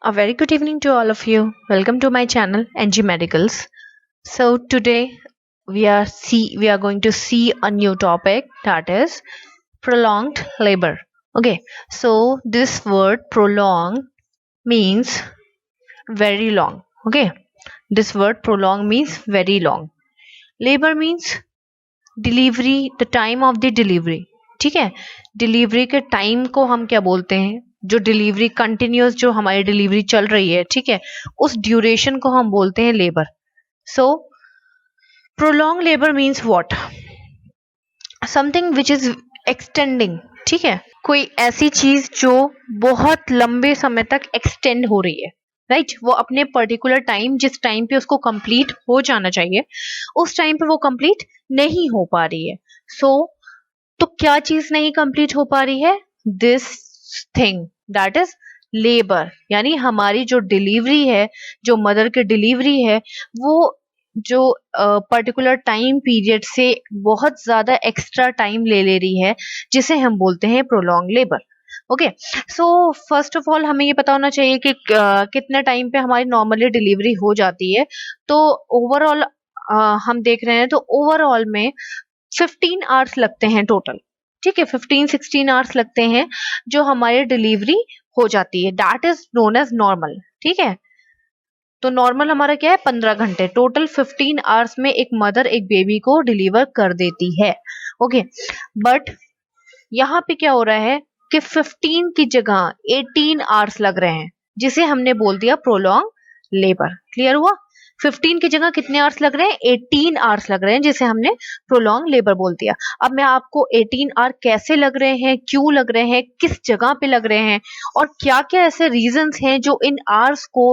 A very good evening to all of you. Welcome to my channel NG Medicals. So today we are going to see a new topic, that is prolonged labor. Okay, so this word prolong means very long. Okay, this word prolong means very long. Labor means delivery, the time of the delivery. ठीक है, delivery के time को हम क्या बोलते हैं? जो delivery continuous, जो हमारी डिलीवरी चल रही है, ठीक है, उस ड्यूरेशन को हम बोलते हैं labour. So prolong labour means what? Something which is extending. ठीक है, कोई ऐसी चीज जो बहुत लंबे समय तक एक्सटेंड हो रही है, राइट वो अपने पर्टिकुलर टाइम, जिस टाइम पे उसको कंप्लीट हो जाना चाहिए, उस टाइम पे वो कंप्लीट नहीं हो पा रही है. तो क्या चीज नहीं कंप्लीट हो पा रही है? This thing, that is labour. यानी हमारी जो डिलीवरी है, जो मदर की डिलीवरी है, वो जो पर्टिकुलर टाइम पीरियड से बहुत ज्यादा एक्स्ट्रा टाइम ले रही है, जिसे हम बोलते हैं prolong labour. Okay, so first of all हमें ये पता होना चाहिए कि कितने टाइम पे हमारी नॉर्मली डिलीवरी हो जाती है. तो ओवरऑल हम देख रहे हैं, तो ओवरऑल में 15 आवर्स लगते हैं टोटल. ठीक है, 15-16 आवर्स लगते हैं जो हमारी डिलीवरी हो जाती है. That is known as normal. ठीक है, तो नॉर्मल हमारा क्या है? 15 घंटे. टोटल 15 आवर्स में एक मदर एक बेबी को डिलीवर कर देती है. ओके, बट यहाँ पे क्या हो रहा है कि 15 की जगह 18 आवर्स लग रहे हैं, जिसे हमने बोल दिया प्रोलॉन्ग लेबर. क्लियर हुआ? 15 की जगह कितने आवर्स लग रहे हैं? 18 आवर्स लग रहे हैं, जिसे हमने प्रोलॉन्ग लेबर बोल दिया. अब मैं आपको 18 आवर कैसे लग रहे हैं, क्यों लग रहे हैं, किस जगह पे लग रहे हैं, और क्या क्या ऐसे रीजंस हैं जो इन आवर्स को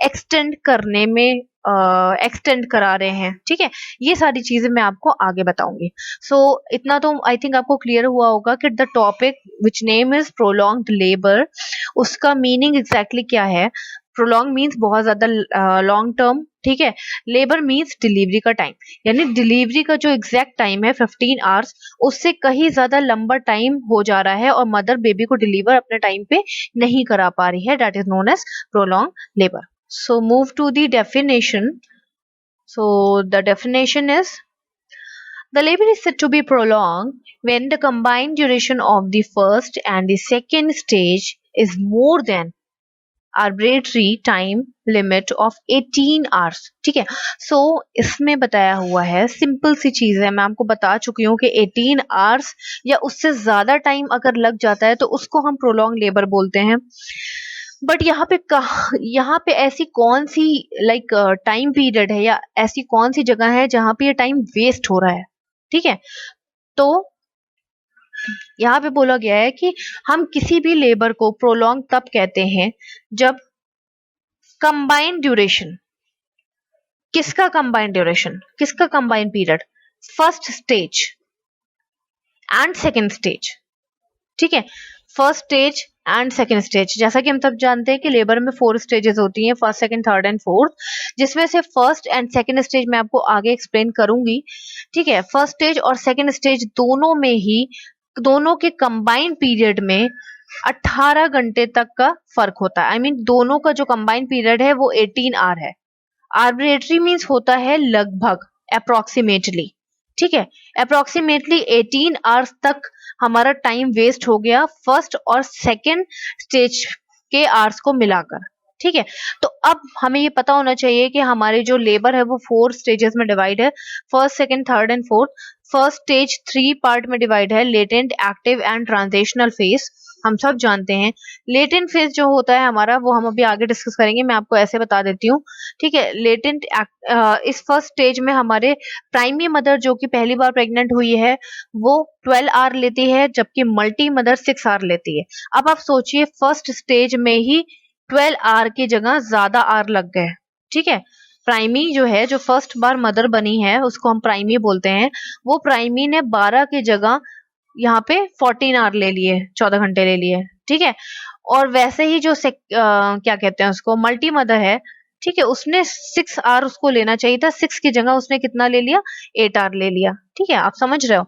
एक्सटेंड करने में एक्सटेंड करा रहे हैं, ठीक है, ये सारी चीजें मैं आपको आगे बताऊंगी. सो इतना तो आई थिंक आपको क्लियर हुआ होगा कि the topic which name is prolonged labour, उसका मीनिंग एग्जैक्टली क्या है. प्रोलॉन्ग मीन्स बहुत ज्यादा लॉन्ग टर्म. ठीक है, लेबर मीन्स डिलीवरी का टाइम, यानी डिलीवरी का जो एग्जैक्ट टाइम है 15 आवर्स, उससे कहीं ज्यादा लंबा टाइम हो जा रहा है और मदर बेबी को डिलीवर अपने टाइम पे नहीं करा पा रही है. That is known as prolong labour. So move to the definition. So the definition is, the labor is said to be prolonged when the combined duration of the first and the second stage is more than arbitrary time limit of 18 hours. ठीक है, सो इसमें बताया हुआ है, simple सी चीज है, मैं आपको बता चुकी हूँ कि 18 आवर्स या उससे ज्यादा टाइम अगर लग जाता है तो उसको हम प्रोलॉन्ग लेबर बोलते हैं. बट यहाँ पे ऐसी कौन सी टाइम पीरियड है, या ऐसी कौन सी जगह है जहां पे ये टाइम वेस्ट हो रहा है? ठीक है, तो यहाँ पे बोला गया है कि हम किसी भी लेबर को प्रोलॉन्ग तब कहते हैं जब कंबाइंड ड्यूरेशन. किसका कंबाइंड ड्यूरेशन? किसका combined period? First stage and second stage. ठीक है, first stage and second stage. जैसा कि हम सब जानते हैं कि लेबर में 4 स्टेजेस होती हैं, first, second, third and fourth, जिसमें से फर्स्ट एंड सेकेंड स्टेज मैं आपको आगे एक्सप्लेन करूंगी. ठीक है, फर्स्ट स्टेज और सेकेंड स्टेज दोनों के कंबाइंड पीरियड में 18 घंटे तक का फर्क होता है. आई मीन दोनों का जो कंबाइंड पीरियड है वो 18 आवर है. आर्बिट्रेटरी मीन्स होता है लगभग, अप्रोक्सीमेटली. ठीक है, अप्रोक्सीमेटली 18 आवर्स तक हमारा टाइम वेस्ट हो गया फर्स्ट और सेकेंड स्टेज के आवर्स को मिलाकर. ठीक है, तो अब हमें ये पता होना चाहिए कि हमारे जो लेबर है वो 4 स्टेजेस में डिवाइड है, first, second, third and fourth. First stage 3 part में डिवाइड है, latent, active and transitional phase. हम सब जानते हैं लेटेंट फेज जो होता है हमारा, वो हम अभी आगे डिस्कस करेंगे, मैं आपको ऐसे बता देती हूँ. ठीक है, इस फर्स्ट स्टेज में हमारे प्राइमरी मदर जो कि पहली बार प्रेग्नेंट हुई है वो 12 आवर लेती है, जबकि मल्टी मदर 6 आवर लेती है. अब आप सोचिए, फर्स्ट स्टेज में ही 12 आवर की जगह ज्यादा आवर लग गए. ठीक है, प्राइमी जो है, जो फर्स्ट बार मदर बनी है, उसको हम प्राइमी बोलते हैं, वो प्राइमी ने 12 की जगह यहाँ पे 14 आवर ले लिए, 14 घंटे ले लिए. ठीक है, और वैसे ही जो क्या कहते हैं उसको, मल्टी मदर है, ठीक है, उसने 6 आवर उसको लेना चाहिए था, 6 की जगह उसने कितना ले लिया? 8 आवर ले लिया. ठीक है, आप समझ रहे हो,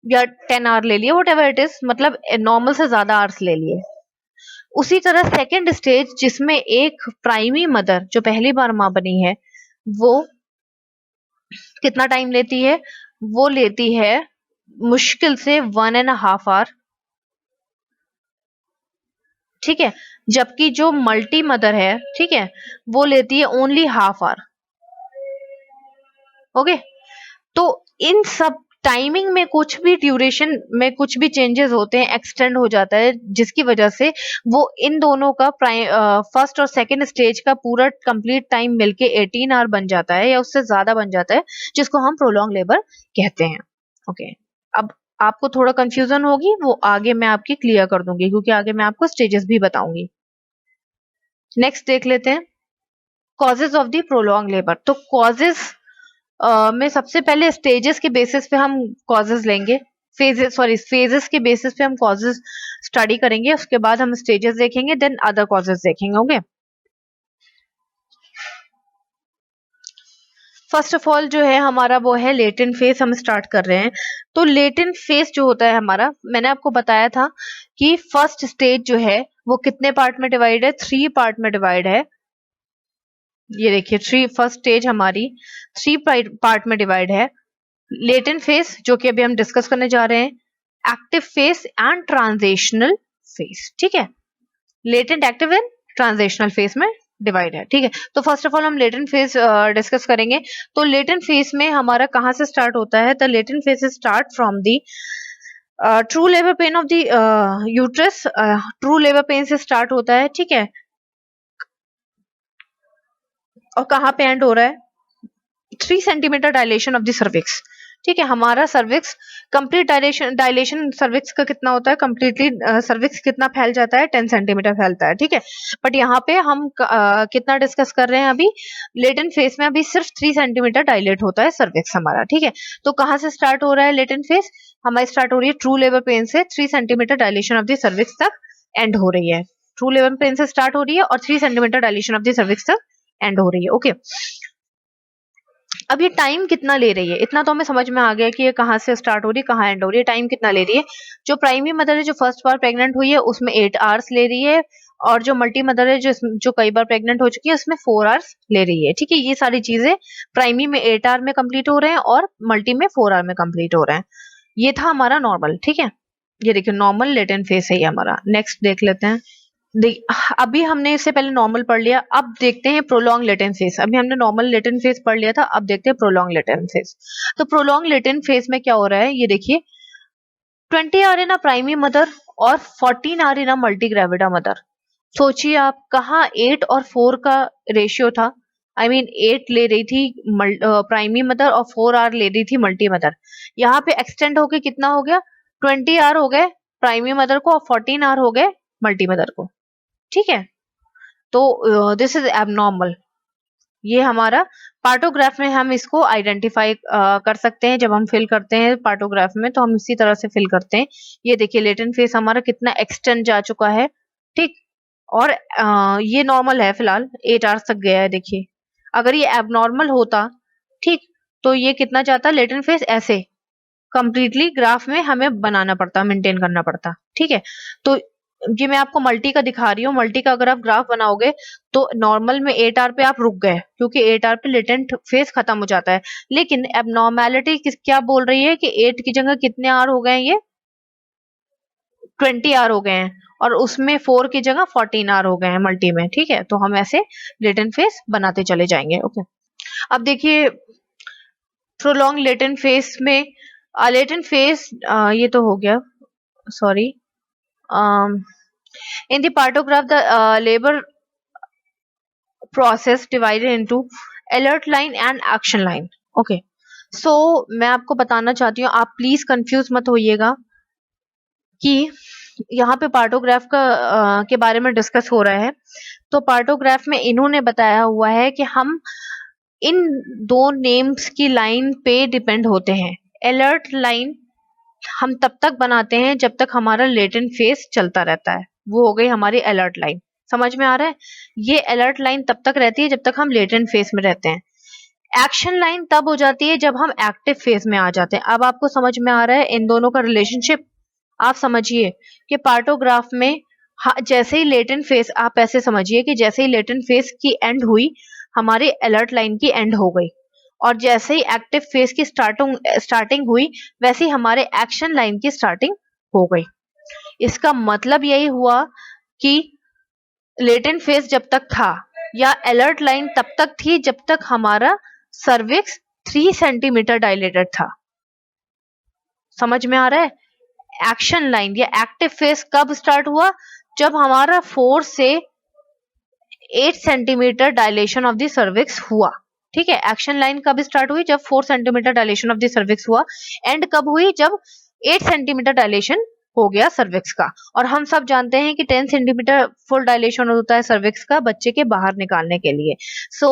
या 10 आवर ले लिया, वट एवर इट इज, मतलब नॉर्मल से ज्यादा आवर्स ले लिए. उसी तरह सेकेंड स्टेज जिसमें एक प्राइमरी मदर जो पहली बार माँ बनी है वो कितना टाइम लेती है, वो लेती है मुश्किल से 1.5 आवर, ठीक है। जबकि जो मल्टी मदर है, ठीक है, वो लेती है ओनली हाफ आवर। ओके, तो इन सब टाइमिंग में कुछ भी ड्यूरेशन में कुछ भी चेंजेस होते हैं, एक्सटेंड हो जाता है, जिसकी वजह से वो इन दोनों का फर्स्ट और सेकंड स्टेज का पूरा कंप्लीट टाइम मिलके 18 आवर बन जाता है या उससे ज्यादा बन जाता है, जिसको हम प्रोलॉन्ग लेबर कहते हैं। ओके, अब आपको थोड़ा कंफ्यूजन होगी, वो आगे मैं आपकी क्लियर कर दूंगी, क्योंकि आगे मैं आपको स्टेजेस भी बताऊंगी। नेक्स्ट देख लेते हैं causes of the prolong labour. तो कॉजेज में सबसे पहले स्टेजेस के बेसिस पे हम कॉजेज लेंगे, फेजेस के बेसिस पे हम कॉजेज स्टडी करेंगे, उसके बाद हम स्टेजेस देखेंगे, देन अदर कॉजेज देखेंगे। ओके, फर्स्ट ऑफ ऑल जो है हमारा वो है लेटेंट फेज, हम स्टार्ट कर रहे हैं। तो लेटेंट फेज जो होता है हमारा, मैंने आपको बताया था कि फर्स्ट स्टेज जो है वो कितने पार्ट में डिवाइड है, 3 पार्ट में डिवाइड है। ये देखिए फर्स्ट स्टेज हमारी 3 पार्ट में डिवाइड है। लेटेंट फेज जो कि अभी हम डिस्कस करने जा रहे हैं, active phase and transitional phase, ठीक है। Latent, active and transitional phase में डिवाइड है, ठीक है। तो फर्स्ट ऑफ ऑल हम लेटेंट फेज डिस्कस करेंगे। तो लेटेंट फेज में हमारा कहां से स्टार्ट होता है, the latent phase start from the true labour pain of the uterus. True labour pain से स्टार्ट होता है, ठीक है, और कहाँ पे एंड हो रहा है, 3 centimetre dilation of the cervix, ठीक है। हमारा सर्विक्स कंप्लीट डायलेशन सर्विक्स का कितना होता है, कंप्लीटली सर्विक्स कितना फैल जाता है, 10 सेंटीमीटर फैलता है, ठीक है। बट यहाँ पे हम कितना डिस्कस कर रहे हैं अभी, लेटेंट फेज में अभी सिर्फ 3 सेंटीमीटर डायलेट होता है सर्विक्स हमारा, ठीक है। तो कहाँ से स्टार्ट हो रहा है लेटेंट फेज, हमारी स्टार्ट हो रही है ट्रू लेबर पेन से, 3 centimetre dilation of the cervix तक एंड हो रही है। ट्रू लेबर पेन से स्टार्ट हो रही है और 3 centimetre dilation of the cervix तक एंड हो रही है। ओके, अब ये टाइम कितना ले रही है, इतना तो हमें समझ में आ गया कि ये कहाँ से स्टार्ट हो रही है, कहाँ एंड हो रही है, टाइम कितना ले रही है। जो प्राइमरी मदर है जो फर्स्ट बार प्रेग्नेंट हुई है उसमें 8 आवर्स ले रही है, और जो मल्टी मदर है जो कई बार प्रेग्नेंट हो चुकी है उसमें 4 आवर्स ले रही है, ठीक है। ये सारी चीजें प्राइमरी में 8 आवर में कंप्लीट हो रहे हैं और मल्टी में 4 आवर में कंप्लीट हो रहे हैं। ये था हमारा नॉर्मल, ठीक है। ये देखिए नॉर्मल लेटेंट फेज है ये हमारा। नेक्स्ट देख लेते हैं। अभी हमने इससे पहले नॉर्मल पढ़ लिया, अब देखते हैं प्रोलॉन्ग लेटेंट फेज। अभी हमने नॉर्मल लेटेंट फेज पढ़ लिया था, अब देखते हैं प्रोलॉन्ग लेटेंट फेज। तो प्रोलॉन्ग लेटेंट फेज में क्या हो रहा है, ये देखिए 20 are in a primary mother और 14 are in a multigravida mother. सोचिए आप, कहाँ 8 और 4 का रेशियो था, आई मीन 8 ले रही थी प्राइमरी मदर और 4 आर ले रही थी मल्टी मदर। यहाँ पे एक्सटेंड होके कितना हो गया, 20 आर हो गए प्राइमरी मदर को और 14 आर हो गए मल्टी मदर को, ठीक है। तो दिस इज एबनॉर्मल। ये हमारा पार्टोग्राफ में हम इसको आइडेंटिफाई कर सकते हैं। जब हम फिल करते हैं पार्टोग्राफ में तो हम इसी तरह से फिल करते हैं। ये देखिए लेटेंट फेज हमारा कितना एक्सटेंड जा चुका है, ठीक। और ये नॉर्मल है फिलहाल, 8 आवर्स तक गया है। देखिए अगर ये एबनॉर्मल होता, ठीक, तो ये कितना जाता लेटेंट फेज, ऐसे कंप्लीटली ग्राफ में हमें बनाना पड़ता, मेंटेन करना पड़ता, ठीक है। तो ये मैं आपको मल्टी का दिखा रही हूँ। मल्टी का अगर आप ग्राफ बनाओगे तो नॉर्मल में 8 आवर पे आप रुक गए, क्योंकि 8 आवर पे लेटेंट फेज खत्म हो जाता है। लेकिन एबनॉर्मेलिटी क्या बोल रही है कि 8 की जगह कितने आवर हो गए, ये 20 आवर हो गए हैं, और उसमें 4 की जगह 14 आवर हो गए हैं मल्टी में, ठीक है। तो हम ऐसे लेटेंट फेज बनाते चले जाएंगे। ओके, अब देखिए प्रोलॉन्ग लेटेंट फेज में लेटेंट फेज ये तो हो गया, sorry. In the partograph, the labor process divided into alert line and action line. Okay. So मैं आपको बताना चाहती हूँ, आप प्लीज कंफ्यूज मत होइएगा कि यहाँ पे पार्टोग्राफ के बारे में डिस्कस हो रहा है। तो पार्टोग्राफ में इन्होंने बताया हुआ है कि हम इन दो नेम्स की लाइन पे डिपेंड होते हैं। अलर्ट लाइन हम तब तक बनाते हैं जब तक हमारा लेटेंट फेज चलता रहता है, वो हो गई हमारी अलर्ट लाइन। समझ में आ रहा है, ये अलर्ट लाइन तब तक रहती है जब तक हम लेटेंट फेज में रहते हैं। एक्शन लाइन तब हो जाती है जब हम एक्टिव फेज में आ जाते हैं। अब आपको समझ में आ रहा है इन दोनों का रिलेशनशिप। आप समझिए कि पार्टोग्राफ में हाँ, जैसे ही लेटेंट फेज, आप ऐसे समझिए कि जैसे ही लेटेंट फेज की एंड हुई, हमारी अलर्ट लाइन की एंड हो गई, और जैसे ही एक्टिव फेज की स्टार्टिंग हुई, वैसे ही हमारे एक्शन लाइन की स्टार्टिंग हो गई। इसका मतलब यही हुआ कि लेटेंट फेज जब तक था या अलर्ट लाइन तब तक थी जब तक हमारा सर्विक्स 3 सेंटीमीटर डायलेटेड था। समझ में आ रहा है? एक्शन लाइन या एक्टिव फेज कब स्टार्ट हुआ? जब हमारा 4 से 8 centimetre dilation of the cervix हुआ। ठीक है, एक्शन लाइन कब स्टार्ट हुई? जब 4 centimetre dilation of the cervix हुआ। एंड कब हुई? जब 8 सेंटीमीटर डायलेशन हो गया सर्विक्स का। और हम सब जानते हैं कि 10 सेंटीमीटर फुल डायलेशन होता है सर्विक्स का बच्चे के बाहर निकालने के लिए। सो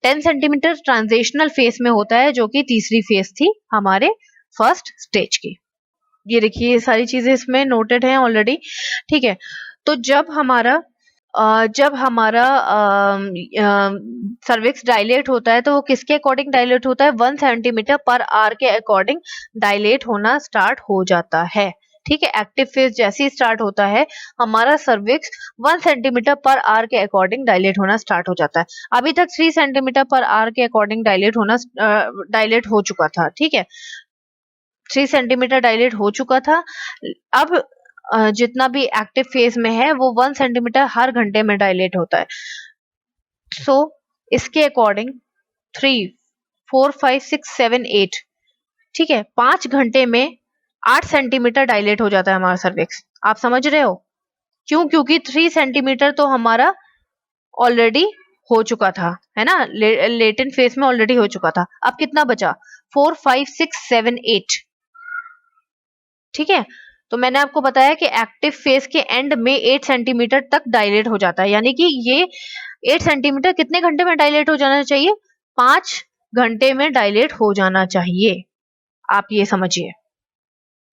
10 सेंटीमीटर ट्रांजिशनल फेज में होता है, जो कि तीसरी फेज थी हमारे फर्स्ट स्टेज की। ये देखिए, ये सारी चीजें इसमें नोटेड हैं ऑलरेडी। ठीक है, तो जब हमारा सर्विक्स डायलेट होता है, तो वो किसके अकॉर्डिंग डायलेट होता है? 1 सेंटीमीटर पर आवर के अकॉर्डिंग डायलेट होना स्टार्ट हो जाता है। ठीक है, एक्टिव फेज जैसे ही स्टार्ट होता है, हमारा सर्विक्स 1 सेंटीमीटर पर आवर के अकॉर्डिंग डायलेट होना स्टार्ट हो जाता है। अभी तक 3 सेंटीमीटर पर आवर के अकॉर्डिंग डायलेट हो चुका था। ठीक है, 3 सेंटीमीटर डायलेट हो चुका था। अब जितना भी एक्टिव फेज में है वो 1 सेंटीमीटर हर घंटे में डायलेट होता है। सो इसके अकॉर्डिंग 3, 4, 5, 6, 7, 8, ठीक है, 5 घंटे में 8 सेंटीमीटर डायलेट हो जाता है हमारा सर्विक्स। आप समझ रहे हो क्यों? क्योंकि 3 सेंटीमीटर तो हमारा ऑलरेडी हो चुका था, है ना, लेटेंट फेज में ऑलरेडी हो चुका था। अब कितना बचा? 4, 5, 6, 7, 8। ठीक है, तो मैंने आपको बताया कि एक्टिव फेज के एंड में 8 सेंटीमीटर तक डायलेट हो जाता है, यानी कि ये 8 सेंटीमीटर कितने घंटे में डायलेट हो जाना चाहिए? 5 घंटे में डायलेट हो जाना चाहिए। आप ये समझिए।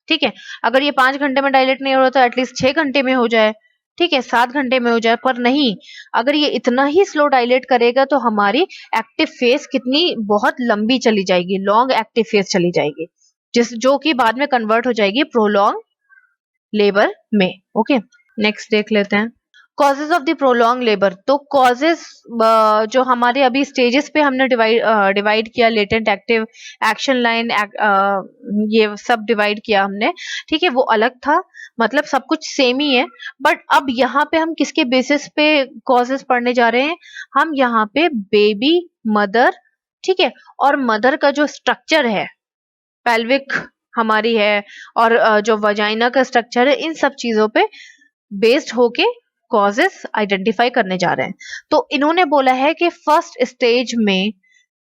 ठीक है, अगर ये 5 घंटे में डायलेट नहीं हो रहा तो एटलीस्ट 6 घंटे में हो जाए। ठीक है, 7 घंटे में हो जाए, पर नहीं, अगर ये इतना ही स्लो डायलेट करेगा तो हमारी एक्टिव फेज कितनी बहुत लंबी चली जाएगी, लॉन्ग एक्टिव फेज चली जाएगी, जो कि बाद में कन्वर्ट हो जाएगी प्रोलॉन्ग लेबर में। ओके, नेक्स्ट देख लेते हैं causes of the prolong labour. तो कॉजेज जो हमारे अभी स्टेजेस पे हमने डिवाइड किया, लेटेंट, एक्टिव, एक्शन लाइन, ये सब डिवाइड किया हमने। ठीक है, वो अलग था, मतलब सब कुछ सेम ही है, बट अब यहाँ पे हम किसके बेसिस पे कॉजेज पढ़ने जा रहे हैं? हम यहाँ पे बेबी, मदर, ठीक है, और मदर का जो स्ट्रक्चर है, पेल्विक हमारी है, और जो वजाइना का स्ट्रक्चर है, इन सब चीजों पे बेस्ड होके कॉजेस आइडेंटिफाई करने जा रहे हैं। तो इन्होंने बोला है कि फर्स्ट स्टेज में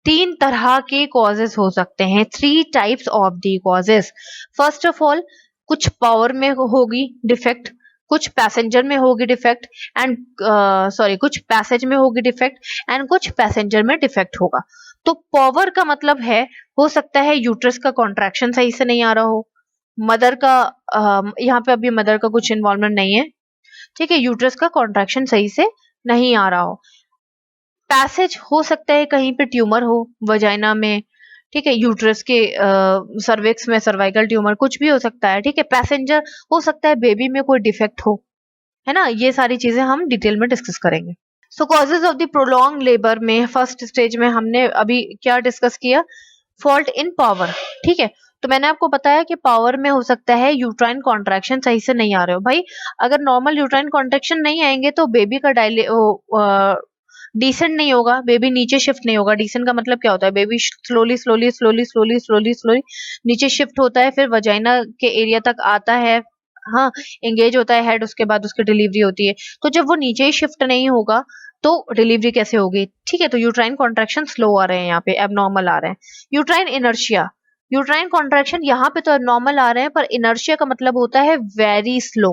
3 तरह के कॉजेस हो सकते हैं, 3 types of the causes. First of all, कुछ पावर में होगी डिफेक्ट, कुछ पैसेंजर में होगी डिफेक्ट, एंड कुछ पैसेज में होगी डिफेक्ट, एंड कुछ पैसेंजर में डिफेक्ट होगा। तो पावर का मतलब है, हो सकता है यूट्रस का कॉन्ट्रैक्शन सही से नहीं आ रहा हो, मदर का यहाँ पे अभी मदर का कुछ इन्वॉल्वमेंट नहीं है, ठीक है, यूट्रस का कॉन्ट्रैक्शन सही से नहीं आ रहा हो। पैसेज हो सकता है कहीं पे ट्यूमर हो वजाइना में, ठीक है, यूट्रस के सर्विक्स में सर्वाइकल ट्यूमर, कुछ भी हो सकता है। ठीक है, पैसेंजर हो सकता है बेबी में कोई डिफेक्ट हो, है ना। ये सारी चीजें हम डिटेल में डिस्कस करेंगे। So causes of the prolong labour में फर्स्ट स्टेज में हमने अभी क्या डिस्कस किया? Fault in power. ठीक है, तो मैंने आपको बताया कि पावर में हो सकता है यूट्राइन कॉन्ट्रैक्शन सही से नहीं आ रहे हो। भाई, अगर नॉर्मल यूट्राइन कॉन्ट्रैक्शन नहीं आएंगे तो बेबी का डिसेंट नहीं होगा, बेबी नीचे शिफ्ट नहीं होगा। डिसेंट का मतलब क्या होता है? Baby slowly slowly slowly slowly slowly slowly नीचे शिफ्ट होता है, फिर वजाइना के एरिया तक आता है, हाँ, एंगेज होता है हेड, उसके बाद उसकी डिलीवरी होती है। तो जब वो नीचे ही शिफ्ट नहीं होगा तो डिलीवरी कैसे होगी? ठीक है, तो यूट्राइन कॉन्ट्रैक्शन स्लो आ रहे हैं, यहाँ पे एबनॉर्मल आ रहे हैं। यूट्राइन इनर्शिया, यूट्राइन कॉन्ट्रैक्शन यहाँ पे तो एबनॉर्मल आ रहे हैं, पर इनर्शिया का मतलब होता है वेरी स्लो।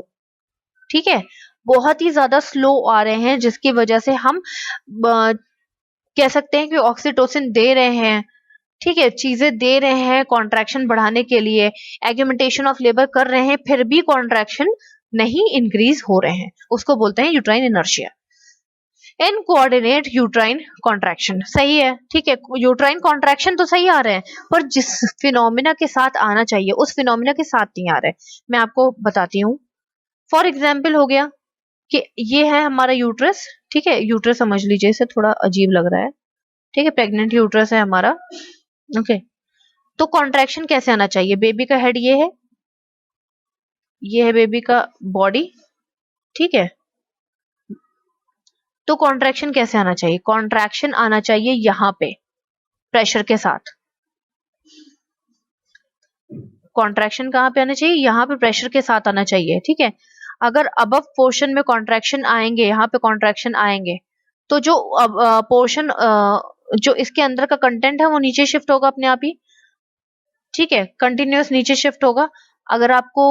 ठीक है, बहुत ही ज्यादा स्लो आ रहे हैं, जिसकी वजह से हम कह सकते हैं कि ऑक्सीटोसिन दे रहे हैं, ठीक है, चीजें दे रहे हैं कॉन्ट्रैक्शन बढ़ाने के लिए, एग्यूमेंटेशन ऑफ लेबर कर रहे हैं, फिर भी कॉन्ट्रैक्शन नहीं इंक्रीज हो रहे हैं, उसको बोलते हैं यूट्राइन इनर्शिया। इनकोऑर्डिनेट यूट्राइन कॉन्ट्रैक्शन सही है, ठीक है, यूट्राइन कॉन्ट्रैक्शन तो सही आ रहे हैं, पर जिस फिनोमिना के साथ आना चाहिए उस फिनोमिना के साथ नहीं आ रहे। मैं आपको बताती हूँ, फॉर एग्जाम्पल हो गया कि ये है हमारा यूट्रस, ठीक है, यूट्रस समझ लीजिए, इसे थोड़ा अजीब लग रहा है, ठीक है, प्रेग्नेंट यूट्रस है हमारा, ओके। तो कॉन्ट्रैक्शन कैसे आना चाहिए? बेबी का हेड ये है बेबी का बॉडी, ठीक है। तो कॉन्ट्रैक्शन कैसे आना चाहिए? कॉन्ट्रैक्शन आना चाहिए यहाँ पे प्रेशर के साथ। कॉन्ट्रैक्शन कहाँ पे आना चाहिए? यहाँ पे प्रेशर के साथ आना चाहिए, ठीक है। अगर अबव पोर्शन में कॉन्ट्रैक्शन आएंगे, यहाँ पे कॉन्ट्रैक्शन आएंगे, तो जो पोर्शन जो इसके अंदर का कंटेंट है वो नीचे शिफ्ट होगा अपने आप ही, ठीक है, कंटिन्यूअस नीचे शिफ्ट होगा। अगर आपको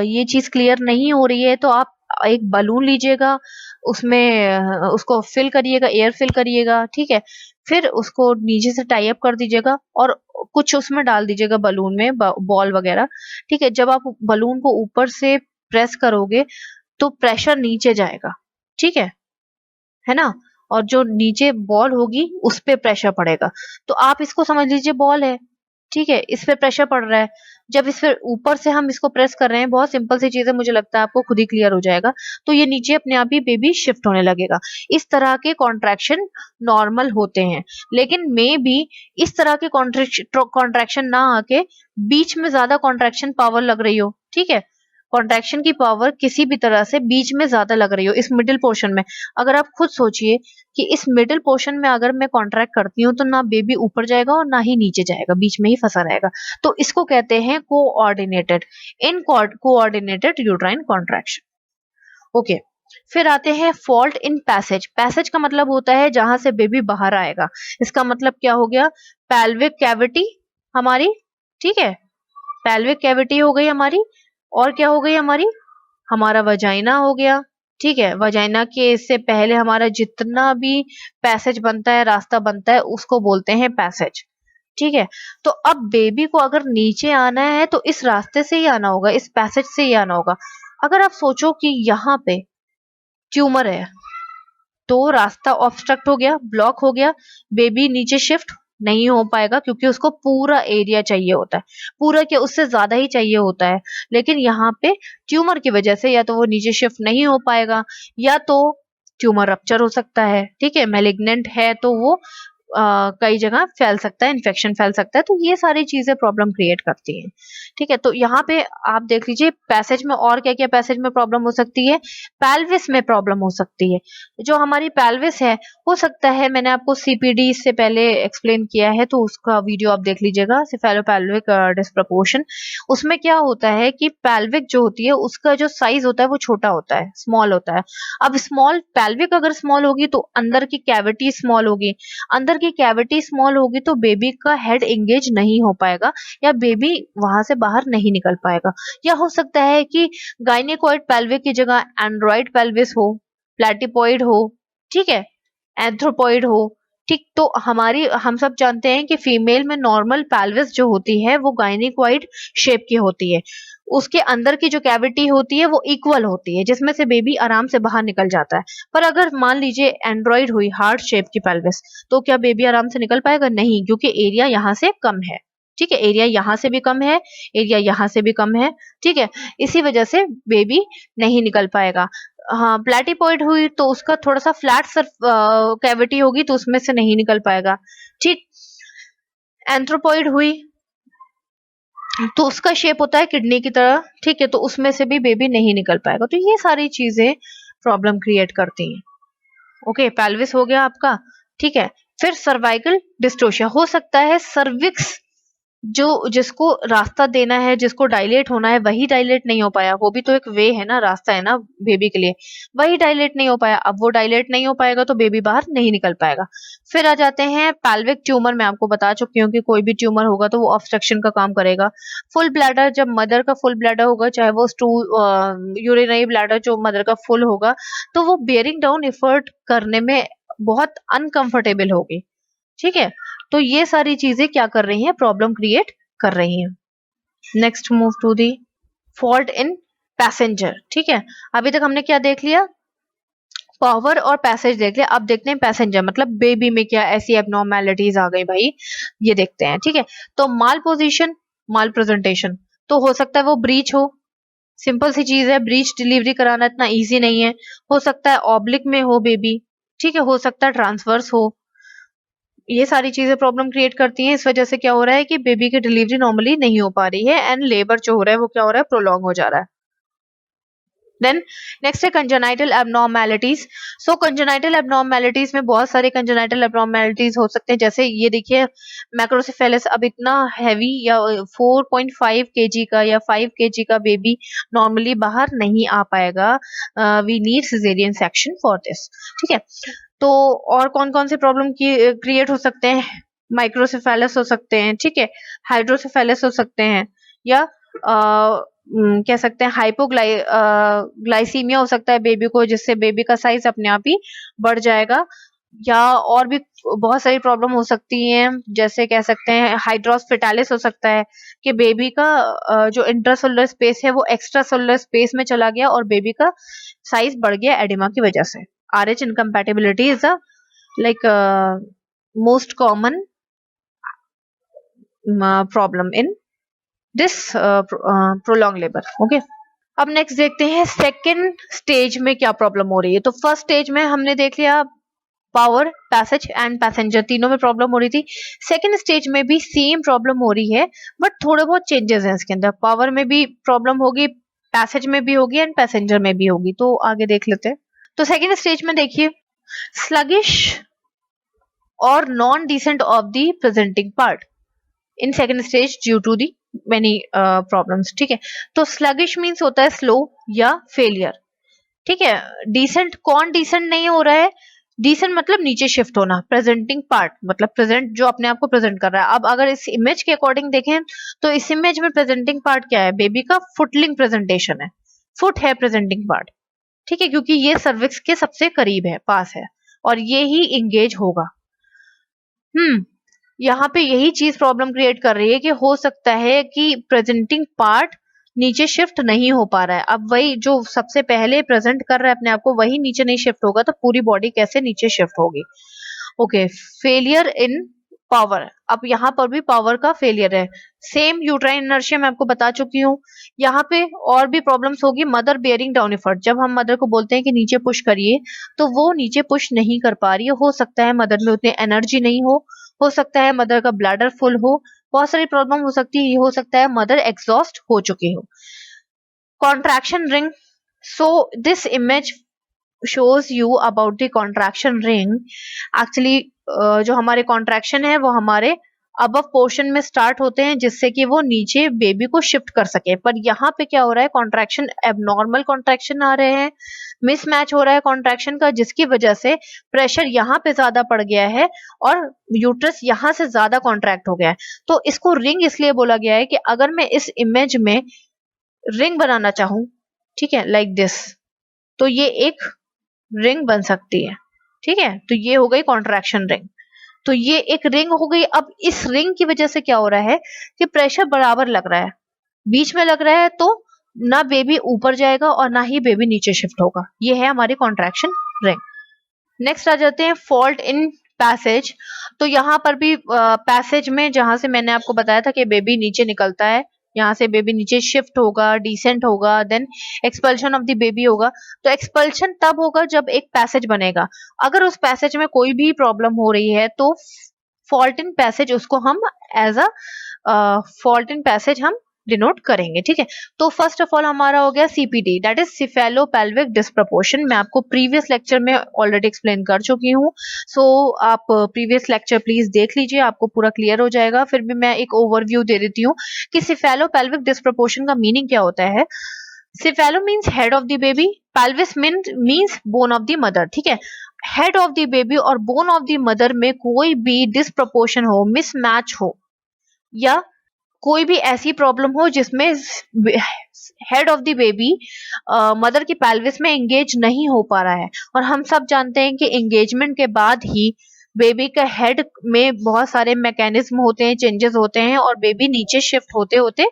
ये चीज क्लियर नहीं हो रही है तो आप एक बलून लीजिएगा, उसमें उसको फिल करिएगा, एयर फिल करिएगा, ठीक है। फिर उसको नीचे से टाई अप कर दीजिएगा और कुछ उसमें डाल दीजिएगा बलून में, बॉल वगैरह, ठीक है। जब आप बलून को ऊपर से प्रेस करोगे तो प्रेशर नीचे जाएगा, ठीक है ना, और जो नीचे बॉल होगी उस पे प्रेशर पड़ेगा। तो आप इसको समझ लीजिए बॉल है, ठीक है, इस पे प्रेशर पड़ रहा है। जब इस पे ऊपर से हम इसको प्रेस कर रहे हैं, बहुत सिंपल सी चीज है, मुझे लगता है आपको खुद ही क्लियर हो जाएगा, तो ये नीचे अपने आप ही बेबी शिफ्ट होने लगेगा। इस तरह के कॉन्ट्रैक्शन नॉर्मल होते हैं, लेकिन मे बी इस तरह के कॉन्ट्रैक्शन ना आके बीच में ज्यादा कॉन्ट्रैक्शन पावर लग रही हो, ठीक है, कॉन्ट्रैक्शन की पावर किसी भी तरह से बीच में ज्यादा लग रही हो, इस मिडिल पोर्शन में। अगर आप खुद सोचिए कि इस मिडिल पोर्शन में अगर मैं कॉन्ट्रैक्ट करती हूँ तो ना बेबी ऊपर जाएगा और ना ही नीचे जाएगा, बीच में ही फंसा रहेगा। तो इसको कहते हैं कोऑर्डिनेटेड, इन कोऑर्डिनेटेड यूट्राइन कॉन्ट्रैक्शन, ओके। फिर आते हैं फॉल्ट इन पैसेज। पैसेज का मतलब होता है जहां से बेबी बाहर आएगा। इसका मतलब क्या हो गया? पेल्विक कैविटी हमारी, ठीक है, पेल्विक कैविटी हो गई हमारी, और क्या हो गई हमारी? हमारा वजाइना हो गया, ठीक है। वजाइना के इससे पहले हमारा जितना भी पैसेज बनता है, रास्ता बनता है, उसको बोलते हैं पैसेज, ठीक है। तो अब बेबी को अगर नीचे आना है तो इस रास्ते से ही आना होगा, इस पैसेज से ही आना होगा। अगर आप सोचो कि यहाँ पे ट्यूमर है तो रास्ता ऑब्स्ट्रक्ट हो गया, ब्लॉक हो गया, बेबी नीचे शिफ्ट नहीं हो पाएगा क्योंकि उसको पूरा एरिया चाहिए होता है, पूरा क्या उससे ज्यादा ही चाहिए होता है। लेकिन यहाँ पे ट्यूमर की वजह से या तो वो नीचे शिफ्ट नहीं हो पाएगा, या तो ट्यूमर रप्चर हो सकता है, ठीक है, मैलिग्नेंट है तो वो कई जगह फैल सकता है, इन्फेक्शन फैल सकता है। तो ये सारी चीजें प्रॉब्लम क्रिएट करती हैं, ठीक है। तो यहाँ पे आप देख लीजिए पैसेज में और क्या क्या पैसेज में प्रॉब्लम हो सकती है। पेल्विस में प्रॉब्लम हो सकती है। जो हमारी पेल्विस है, हो सकता है, मैंने आपको सीपीडी से पहले एक्सप्लेन किया है तो उसका वीडियो आप देख लीजिएगा, सेफेलोपेल्विक डिस्प्रपोर्शन। उसमें क्या होता है कि पेल्विक जो होती है उसका जो साइज होता है वो छोटा होता है, स्मॉल होता है। अब स्मॉल पेल्विक अगर स्मॉल होगी तो अंदर की कैविटी स्मॉल होगी, अंदर की कैविटी स्मॉल होगी तो बेबी का हेड एंगेज नहीं हो पाएगा या बेबी वहां से बाहर नहीं निकल पाएगा। या हो सकता है कि गायनेकोइड पेल्विक की जगह एंड्रॉइड पेल्विस हो, प्लेटिपॉइड हो, ठीक है, एंथ्रोपॉइड हो, ठीक। तो हम सब जानते हैं कि फीमेल में नॉर्मल पेल्विस जो होती है वो गायनेकोइड शेप की होती है, उसके अंदर की जो कैविटी होती है वो इक्वल होती है, जिसमें से बेबी आराम से बाहर निकल जाता है। पर अगर मान लीजिए एंड्रॉइड हुई, हार्ट शेप की पेल्विस, तो क्या बेबी आराम से निकल पाएगा? नहीं, क्योंकि एरिया यहाँ से कम है, ठीक है, एरिया यहाँ से भी कम है, एरिया यहाँ से भी कम है, ठीक है। इसी वजह से बेबी नहीं निकल पाएगा। हाँ, प्लेटिपॉइड हुई तो उसका थोड़ा सा फ्लैट कैविटी होगी तो उसमें से नहीं निकल पाएगा, ठीक। एंथ्रोपॉइड हुई तो उसका शेप होता है किडनी की तरह, ठीक है, तो उसमें से भी बेबी नहीं निकल पाएगा। तो ये सारी चीजें प्रॉब्लम क्रिएट करती हैं, ओके। पेल्विस हो गया आपका, ठीक है। फिर सर्वाइकल डिस्टोशिया हो सकता है, सर्विक्स जो जिसको रास्ता देना है, जिसको डायलेट होना है, वही डायलेट नहीं हो पाया। वो भी तो एक वे है ना, रास्ता है ना बेबी के लिए, वही डायलेट नहीं हो पाया। अब वो डायलेट नहीं हो पाएगा तो बेबी बाहर नहीं निकल पाएगा। फिर आ जाते हैं पेल्विक ट्यूमर। मैं आपको बता चुकी हूँ कि कोई भी ट्यूमर होगा तो वो ऑब्स्ट्रक्शन का काम करेगा। फुल ब्लैडर, जब मदर का फुल ब्लैडर होगा, चाहे वो स्टूल यूरिनरी ब्लैडर जो मदर का फुल होगा, तो वो बेयरिंग डाउन एफर्ट करने में बहुत अनकंफर्टेबल होगी, ठीक है। तो ये सारी चीजें क्या कर रही हैं? प्रॉब्लम क्रिएट कर रही हैं। Next move to the fault in passenger, ठीक है। अभी तक हमने क्या देख लिया? पावर और पैसेज देख लिया। अब देखते हैं पैसेंजर, मतलब बेबी में क्या ऐसी एबनॉर्मेलिटीज आ गई भाई, ये देखते हैं, ठीक है। तो माल पोजिशन, माल प्रेजेंटेशन, तो हो सकता है वो ब्रीच हो, सिंपल सी चीज है, ब्रीच डिलीवरी कराना इतना इजी नहीं है। हो सकता है ऑब्लिक में हो बेबी, ठीक है, हो सकता है ट्रांसवर्स हो। ये सारी चीजें प्रॉब्लम क्रिएट करती हैं। इस वजह से क्या हो रहा है कि बेबी की डिलीवरी नॉर्मली नहीं हो पा रही है एंड लेबर जो हो रहा है वो क्या हो रहा है, प्रोलॉन्ग हो जा रहा है। देन नेक्स्ट है कंजेनाइटल एबनॉर्मेलिटीज। सो कंजेनाइटल एबनॉर्मेलिटीज में बहुत सारे कंजेनाइटल एबनॉर्मेलिटीज हो सकते हैं, जैसे ये देखिए मैक्रोसेफेलस अब इतना हैवी या 4.5 केजी का या 5 केजी का बेबी नॉर्मली बाहर नहीं आ पाएगा। We need caesarean section for this, ठीक है। तो और कौन कौन से प्रॉब्लम की क्रिएट हो सकते हैं, माइक्रोसेफेलस हो सकते हैं, ठीक है, हाइड्रोसेफेलस हो सकते हैं, या कह सकते हैं ग्लाइसीमिया हो सकता है बेबी को, जिससे बेबी का साइज अपने आप ही बढ़ जाएगा। या और भी बहुत सारी प्रॉब्लम हो सकती हैं, जैसे कह सकते हैं हाइड्रोस फिटालिस हो सकता है कि बेबी का जो इंट्रासेलुलर स्पेस है वो एक्स्ट्रा सेलुलर स्पेस में चला गया और बेबी का साइज बढ़ गया एडिमा की वजह से। RH incompatibility is a like most common problem in this prolonged labor. Okay. अब नेक्स्ट देखते हैं सेकेंड स्टेज में क्या प्रॉब्लम हो रही है। तो फर्स्ट स्टेज में हमने देख लिया पावर, पैसेज एंड पैसेंजर, तीनों में प्रॉब्लम हो रही थी। सेकेंड स्टेज में भी सेम प्रॉब्लम हो रही है, बट थोड़े बहुत चेंजेस हैं इसके अंदर। पावर में भी प्रॉब्लम होगी, पैसेज में भी होगी एंड पैसेंजर में भी होगी। तो आगे देख लेते हैं। तो सेकेंड स्टेज में देखिए sluggish or non-decent of the presenting part in second stage due to the many problems, ठीक है। तो sluggish means होता है slow या failure, ठीक है। decent, कौन decent नहीं हो रहा है, decent मतलब नीचे शिफ्ट होना, presenting part मतलब present जो अपने आप को प्रेजेंट कर रहा है। अब अगर इस इमेज के अकॉर्डिंग देखें तो इस इमेज में प्रेजेंटिंग पार्ट क्या है, बेबी का फुटलिंग प्रेजेंटेशन है, फुट है प्रेजेंटिंग पार्ट, ठीक है, क्योंकि ये सर्विक्स के सबसे करीब है, पास है, और ये ही इंगेज होगा। यहाँ पे यही चीज प्रॉब्लम क्रिएट कर रही है कि हो सकता है कि प्रेजेंटिंग पार्ट नीचे शिफ्ट नहीं हो पा रहा है। अब वही जो सबसे पहले प्रेजेंट कर रहा है अपने आप को, वही नीचे नहीं शिफ्ट होगा तो पूरी बॉडी कैसे नीचे शिफ्ट होगी। ओके, फेलियर इन पावर, अब यहाँ पर भी पावर का फेलियर है। सेम यूट्राइन इनर्शिया मैं आपको बता चुकी हूँ। यहाँ पे और भी प्रॉब्लम्स होगी, मदर बेयरिंग डाउन एफर्ट, जब हम मदर को बोलते हैं कि नीचे पुश करिए तो वो नीचे पुश नहीं कर पा रही है। हो सकता है मदर में उतनी एनर्जी नहीं हो सकता है मदर का ब्लैडर फुल हो, बहुत सारी प्रॉब्लम हो सकती है। ये हो सकता है मदर एग्जॉस्ट हो चुकी हो। Contraction ring, so this image shows you about the contraction ring. Actually जो हमारे कॉन्ट्रैक्शन है वो हमारे अबव पोर्शन में स्टार्ट होते हैं, जिससे कि वो नीचे बेबी को शिफ्ट कर सके। पर यहाँ पे क्या हो रहा है, कॉन्ट्रैक्शन एबनॉर्मल कॉन्ट्रैक्शन आ रहे हैं, मिसमैच हो रहा है कॉन्ट्रैक्शन का, जिसकी वजह से प्रेशर यहाँ पे ज्यादा पड़ गया है और यूट्रस यहाँ से ज्यादा कॉन्ट्रैक्ट हो गया है। तो इसको रिंग इसलिए बोला गया है कि अगर मैं इस इमेज में रिंग बनाना चाहूं, ठीक है, लाइक दिस, तो ये एक रिंग बन सकती है, ठीक है। तो ये हो गई कॉन्ट्रैक्शन रिंग, तो ये एक रिंग हो गई। अब इस रिंग की वजह से क्या हो रहा है कि प्रेशर बराबर लग रहा है, बीच में लग रहा है, तो ना बेबी ऊपर जाएगा और ना ही बेबी नीचे शिफ्ट होगा। ये है हमारी कॉन्ट्रैक्शन रिंग। नेक्स्ट आ जाते हैं फॉल्ट इन पैसेज। तो यहाँ पर भी पैसेज में जहां से मैंने आपको बताया था कि बेबी नीचे निकलता है, यहाँ से बेबी नीचे शिफ्ट होगा, डिसेंट होगा, then expulsion of the baby होगा। तो एक्सपल्शन तब होगा जब एक पैसेज बनेगा। अगर उस पैसेज में कोई भी प्रॉब्लम हो रही है तो फॉल्ट इन पैसेज, उसको हम as a fault in passage हम डिनोट करेंगे, ठीक है। तो फर्स्ट ऑफ ऑल हमारा हो गया सीपीडी, दैट इज सिफेलोपेल्विक डिस्प्रपोर्शन। मैं आपको प्रीवियस लेक्चर में ऑलरेडी एक्सप्लेन कर चुकी हूँ, सो आप प्रीवियस लेक्चर प्लीज देख लीजिए, आपको पूरा क्लियर हो जाएगा। फिर भी मैं एक ओवरव्यू दे देती हूँ कि सिफेलोपेल्विक डिस्प्रपोर्शन का मीनिंग क्या होता है। Cephalo means head of the baby, pelvis means bone of the mother, ठीक है। हेड ऑफ द बेबी और बोन ऑफ द मदर में कोई भी डिस्प्रपोर्शन हो, मिसमैच हो, या कोई भी ऐसी प्रॉब्लम हो जिसमें head of the baby mother की पेल्विस में एंगेज नहीं हो पा रहा है, और हम सब जानते हैं कि एंगेजमेंट के बाद ही बेबी का हेड में बहुत सारे मैकेनिज्म होते हैं, चेंजेस होते हैं, और बेबी नीचे शिफ्ट होते होते